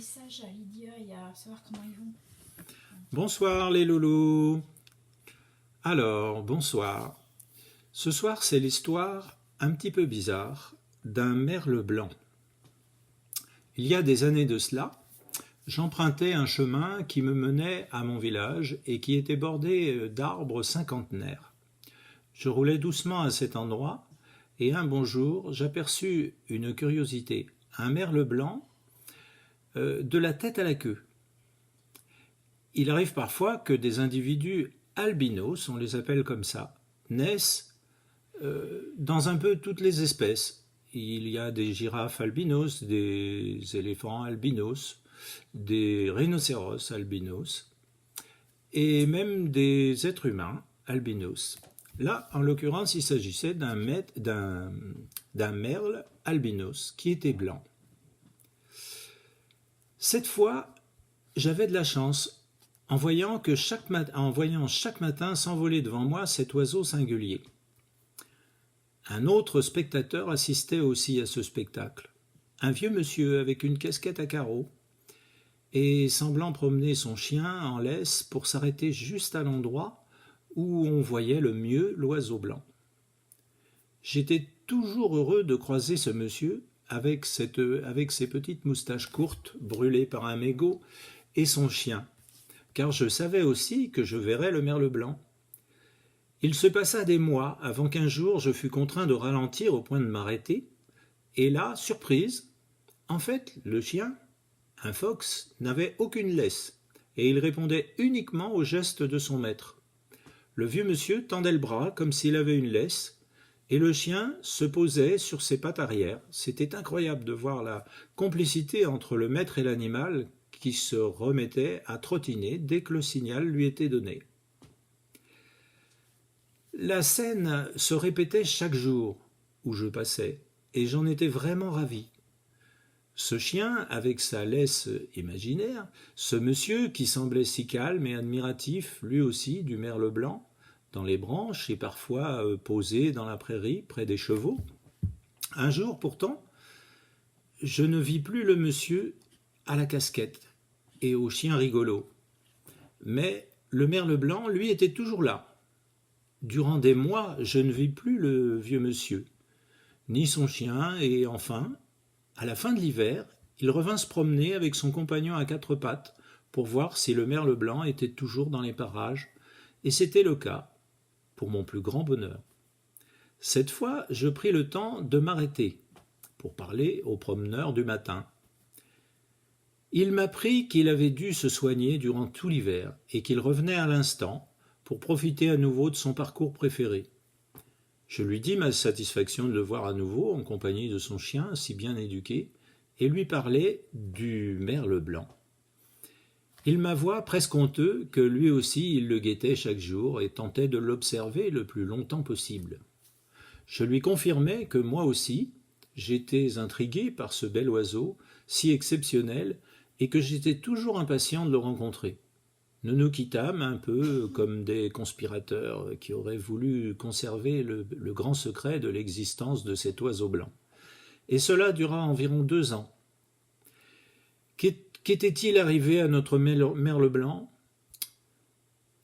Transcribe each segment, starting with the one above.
message à Lydia et à savoir comment ils vont. Bonsoir les loulous. Alors, bonsoir. Ce soir, c'est l'histoire un petit peu bizarre d'un merle blanc. Il y a des années de cela, j'empruntais un chemin qui me menait à mon village et qui était bordé d'arbres cinquantenaires. Je roulais doucement à cet endroit et un bon jour, j'aperçus une curiosité, un merle blanc de la tête à la queue. Il arrive parfois que des individus albinos, on les appelle comme ça, naissent dans un peu toutes les espèces. Il y a des girafes albinos, des éléphants albinos, des rhinocéros albinos, et même des êtres humains albinos. Là, en l'occurrence, il s'agissait d'un merle albinos qui était blanc. Cette fois, j'avais de la chance en voyant chaque matin s'envoler devant moi cet oiseau singulier. Un autre spectateur assistait aussi à ce spectacle. Un vieux monsieur avec une casquette à carreaux et semblant promener son chien en laisse pour s'arrêter juste à l'endroit où on voyait le mieux l'oiseau blanc. J'étais toujours heureux de croiser ce monsieur avec ses petites moustaches courtes brûlées par un mégot et son chien, car je savais aussi que je verrais le merle blanc. Il se passa des mois avant qu'un jour je fus contraint de ralentir au point de m'arrêter, et là, surprise, en fait, le chien, un fox, n'avait aucune laisse, et il répondait uniquement aux gestes de son maître. Le vieux monsieur tendait le bras comme s'il avait une laisse, et le chien se posait sur ses pattes arrière. C'était incroyable de voir la complicité entre le maître et l'animal qui se remettait à trottiner dès que le signal lui était donné. La scène se répétait chaque jour où je passais, et j'en étais vraiment ravi. Ce chien, avec sa laisse imaginaire, ce monsieur qui semblait si calme et admiratif, lui aussi, du merle blanc, dans les branches et parfois posé dans la prairie près des chevaux. Un jour, pourtant, je ne vis plus le monsieur à la casquette et au chien rigolo. Mais le merle blanc, lui, était toujours là. Durant des mois, je ne vis plus le vieux monsieur, ni son chien, et enfin, à la fin de l'hiver, il revint se promener avec son compagnon à quatre pattes pour voir si le merle blanc était toujours dans les parages, et c'était le cas, pour mon plus grand bonheur. Cette fois, je pris le temps de m'arrêter pour parler au promeneur du matin. Il m'apprit qu'il avait dû se soigner durant tout l'hiver et qu'il revenait à l'instant pour profiter à nouveau de son parcours préféré. Je lui dis ma satisfaction de le voir à nouveau en compagnie de son chien si bien éduqué et lui parlai du merle blanc. Il m'avoua presque honteux que lui aussi il le guettait chaque jour et tentait de l'observer le plus longtemps possible. Je lui confirmai que moi aussi j'étais intrigué par ce bel oiseau si exceptionnel et que j'étais toujours impatient de le rencontrer. Nous nous quittâmes un peu comme des conspirateurs qui auraient voulu conserver le grand secret de l'existence de cet oiseau blanc. Et cela dura environ 2 ans. Qu'était-il arrivé à notre merle blanc?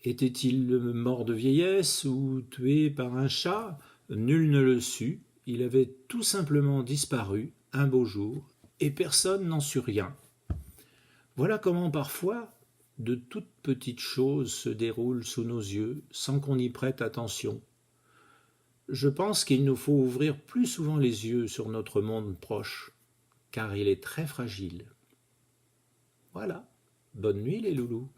Était-il mort de vieillesse ou tué par un chat? Nul ne le sut. Il avait tout simplement disparu un beau jour et personne n'en sut rien. Voilà comment parfois de toutes petites choses se déroulent sous nos yeux sans qu'on y prête attention. Je pense qu'il nous faut ouvrir plus souvent les yeux sur notre monde proche, car il est très fragile. Voilà. Bonne nuit les loulous.